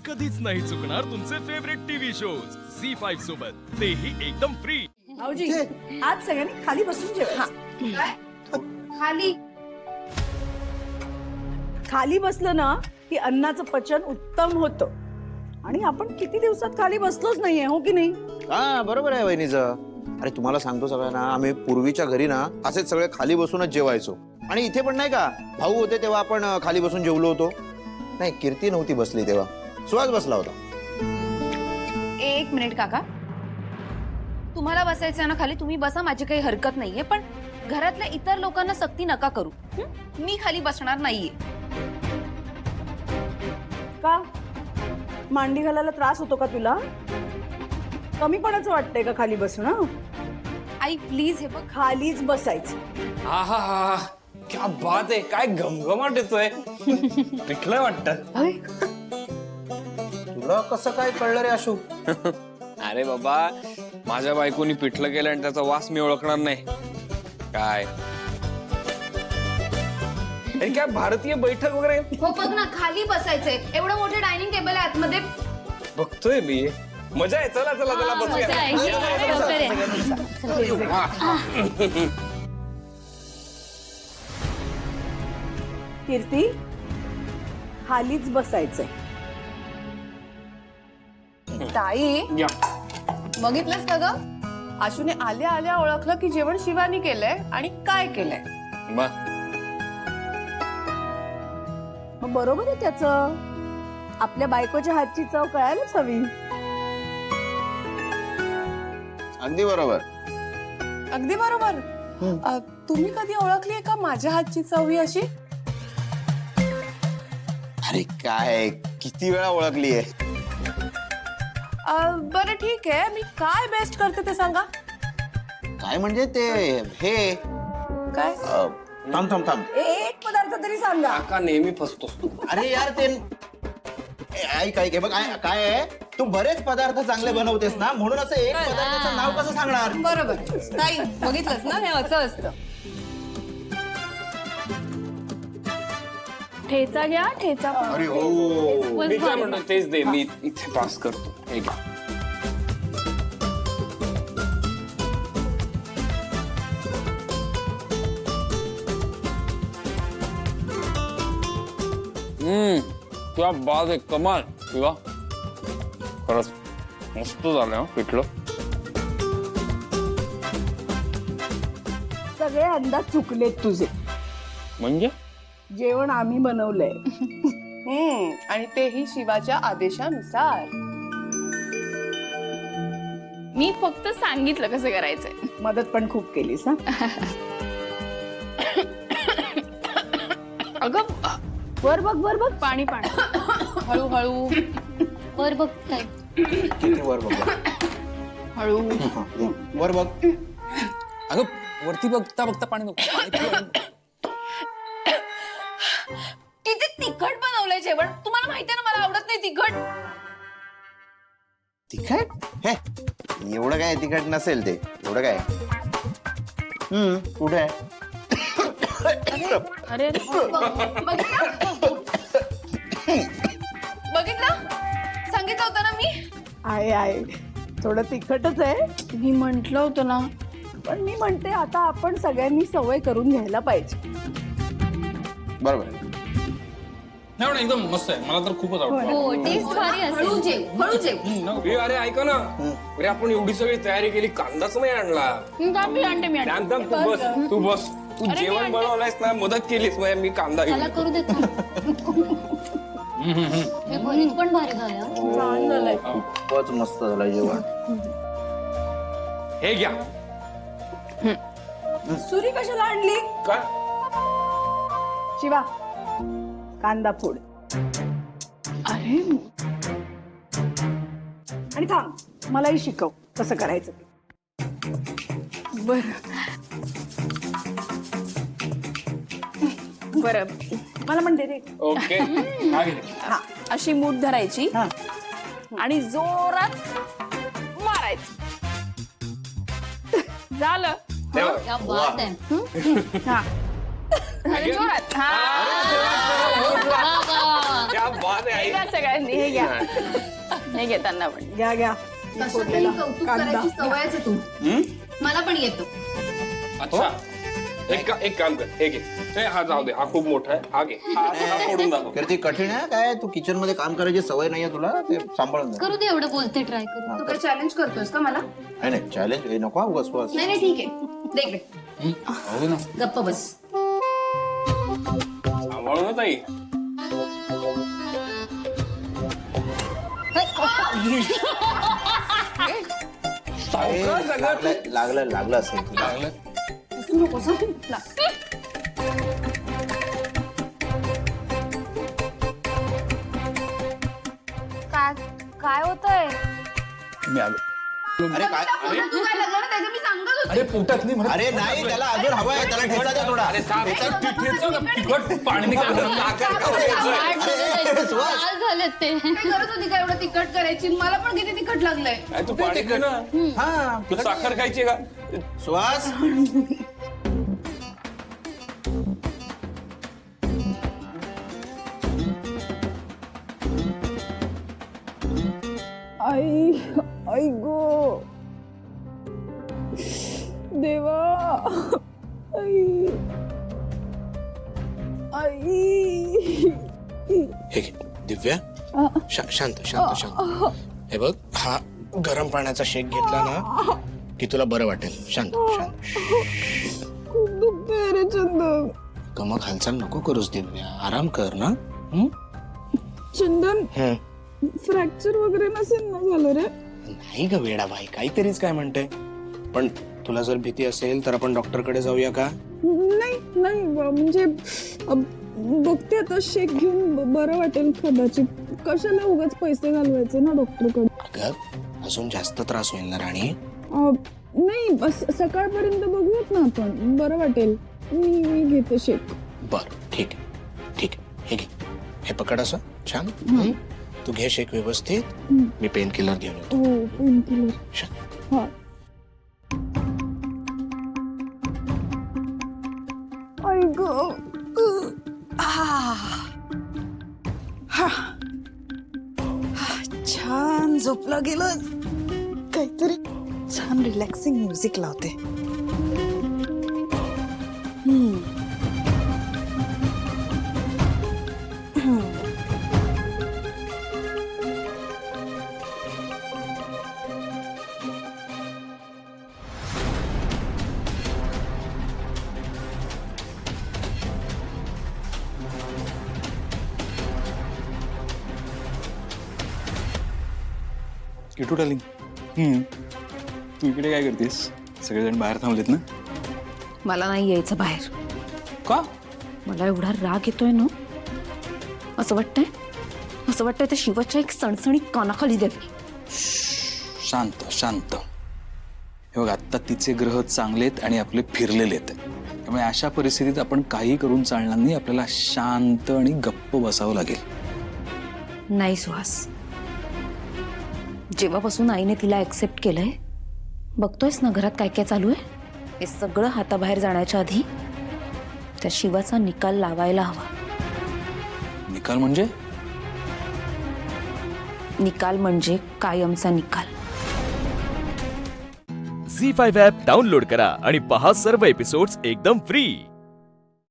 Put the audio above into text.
कधीच नाही चुकणार तुमचे फेवरेट टीव्ही शोज झी5 सोबत, तेही एकदम फ्री। भाऊजी आज सगळ्यांनी खाली बसून जेवा। खाली खाली बसलं ना की अन्नाचं पचन उत्तम होतं आणि आपण किती दिवसात खाली बसलोच नाहीये, हो की नाही? हा बरोबर आहे वहिनीचं। अरे तुम्हाला सांगतो सगळ्यांना, आम्ही पूर्वीच्या घरी ना असेच सगळे खाली बसूनच जेवायचो। आणि इथे पण नाही का, भाऊ होते तेव्हा आपण खाली बसून जेवलो होतो। नाही, कीर्ती नव्हती बसली तेव्हा, सुहास बसला होता। एक मिनिट काका, तुम्हाला बसायचं ना खाली, तुम्ही बसा, माझी काही हरकत नाहीये, पण घरातल्या इतर लोकांना सक्ती नका करू। मी खाली बसणार नाहीये। का मांडी घालायला त्रास होतो का तुला? कमीपणाचं वाटतंय का खाली बसणं? आई प्लीज, हे बघ, खालीच बसायचं। हा हा हा, क्या बात आहे, काय घमघमाट येतोय। पिठलं वाटतं। तुला कसं काय कळलं रे आशू? अरे बाबा, माझ्या बायकोनी पिठलं केलं आणि त्याचा वास मी ओळखणार नाही काय? अरे काय भारतीय बैठक वगैरे? हो बघ ना, खाली बसायचंय, एवढं मोठं डायनिंग टेबल आहे आतमध्ये। बघतोय मी, मजा आहे, चला चला चला बसूया। कीर्ती खालीच बसायचंय। ताई, या. बघितलंस का ग? आशूने आल्या आल्या ओळखलं की जेवण शिवानी केलंय आणि काय केलंय। बा. मग बरोबर आहे त्याचं, आपल्या बायकोच्या हातची चव कळायलाच हवी। अगदी बरोबर। अगदी बरोबर। तुम्ही कधी ओळखलीये का माझ्या हातची चव ही अशी? अरे काय, किती वेळा ओळखलीये? बरं ठीक आहे, मी काय बेस्ट करते ते सांगा। काय म्हणजे ते हे काय? थांब थांब थांब, एक पदार्थ तरी सांगा। काका नेहमी फसतोस तू। अरे यार ते ऐक ऐक, बघ काय आहे, तू बरेच पदार्थ चांगले बनवतेस ना, म्हणून असं एक पदार्थाचं नाव कसं सांगणार? बरोबर ताई, बघितलंस ना, हे असं असतं। ठेचा घ्या, ठेचा। अरे हो, मी काय म्हणतो तेच दे, मी इथे पास करतो। हे घ्या. क्या बात आहे, कमाल। किंवा खरंच मस्त झालं हं पिठलं। सगळे अंदाज चुकलेत तुझे। म्हणजे जेवण आम्ही बनवलंय। आणि तेही शिवाच्या आदेशानुसार। मी फक्त सांगितलं कसं करायचंय। मदत पण खूप केलीस हा। अगं वर बघ, वर बघ, पाणी पाणी, हळूहळू वर बघ काय, किती वर बघ, हळू। वर बघ। अगं वरती बघता बघता पाणी नको। किती तिखट बनवलंय जेवण, तुम्हाला माहितीये ना मला आवडत नाही तिखट। तिखट? हे एवढं काय तिखट नसेल ते, एवढं काय। कुठे आहे? अरे बघितलं, सांगितलं होतं ना मी। आहे थोडं तिखटच आहे, मी म्हंटल होतं ना, पण मी म्हणते आता आपण सगळ्यांनी सवय करून घ्यायला पाहिजे। बरोबर। नाही एकदम मस्त आहे, मला तर खूपच आवडतं। टेस्ट भारी असेल। हळू जेव, हळू जेव। अरे ऐका ना, अरे आपण एवढी सगळी तयारी केली, कांदाच नाही आणला। आणते मी, शांत, तू बस, तू जेवण बनवलंयस ना, मदत केलीस, मी कांदा घेऊन करू देतो हे भरीत पण भारी झालं। छान झालंय। खूपच मस्त झालं जेवण। हे घ्या। सुरी कशाला आणली? काय? शिवा, कांदा फोड। अरे आणि थांब, मलाही शिकव कसं करायचं। बर बर, मला म्हणते रे। ओके, हा घे. हा, अशी मूठ धरायची हा, आणि जोरात मारायचं। झालं। क्या बात आहे। हा, आणि जोरात। हा, क्या बात हे घ्या सगळ्यांनी, हे घ्या. हे घे त्यांना पण. घ्या घ्या कशातही कौतुक कांदा. करायची सवयच आहे तू मला पण येतो अच्छा एक काम कर, हे घे. हे हा जाऊ दे, हा खूप मोठा आहे, हा घे. हा फोडून दाखव. कीर्ती कठीण आहे काय? तू किचन मध्ये काम करायची सवय नाहीये तुला, ते सांभाळून जा. करू दे एवढं बोलते ट्राय करू तू काय चॅलेंज करतोस का मला? नाही चॅलेंज हे नको उगाच वास. नाही ठीक आहे दे इकडे. हो ना, गप्प बस सांभाळू ना ताई. लागलं असेल तुला. काय होतंय? मी आलो. अरे काय? तू काय लागलं ना त्याचं मी सांगत होते. अरे पोटात नाही म्हणत. अरे नाही, त्याला अजून हवा आहे, त्याला ठेचा द्या थोडा. तिखट पाणी निघालं. लाल झाले ते काय गरज होती का एवढं तिखट करायची? मला पण किती तिखट लागलंय. काय तू पाणी घे ना. हा तू साखर खायची का? सुहास आई आई गो देवा आई आई हे घे, दिव्या शांत शांत शांत. हे बघ, हा गरम पाण्याचा शेक घेतला ना की तुला बरं वाटेल. शांत शांत. खूप दुखतंय रे चंदन. मग हालचाल नको करूस दिव्या, आराम कर ना. हं? चंदन हं. फ्रॅक्चर वगैरे नसेल ना झालं रे? नाही ग वेडा भाई, काहीतरीच काय म्हणते. पण तुला जर भीती असेल तर आपण डॉक्टरकडे जाऊया का? नाही नाही म्हणजे बघते आता शेक घेऊन बरं वाटेल कदाचित. कशाला उगाच पैसे घालवायचे ना डॉक्टरकडे. अगं अजून जास्त त्रास होईल ना राणी. नाही बस सकाळपर्यंत बघूयात ना आपण, बरं वाटेल. मी घेते शेक. बर ठीक आहे ठीक आहे. हे घे, हे पकड असं छान. हं? तू घे शेक व्यवस्थित. मी पेन किलर घेऊन येतो. हो पेन किलर. शांत. हा आई गो. छान झोपला गेलं. काहीतरी छान रिलॅक्सिंग म्युझिक लावते. किटू डार्लिंग, तू इकडे काय करतेस? सगळेजण बाहेर थांबलेत ना? मला नाही यायचं बाहेर. का? मला एवढा राग येतोय ना, असं वाटतंय त्या शिवाच्या एक सणसणी कानाखाली द्यावी. शांत शांत. हे बघ, आता तिचे ग्रह चांगलेत आणि आपले फिरलेले आहेत. त्यामुळे अशा परिस्थितीत आपण काही करून चालणार नाही. आपल्याला शांत आणि गप्प बसावं लागेल. नाही सुहास, जेव्हापासून आईने तिला ऍक्सेप्ट केलंय, बघतोयस ना घरात काय काय चालू आहे. हे सगळं हाताबाहेर जाण्याच्या आधी त्या शिवाचा निकाल लावायला हवा. निकाल म्हणजे? निकाल म्हणजे कायमचा निकाल. झी 5 ॲप डाउनलोड करा आणि पहा सर्व एपिसोड्स एकदम फ्री.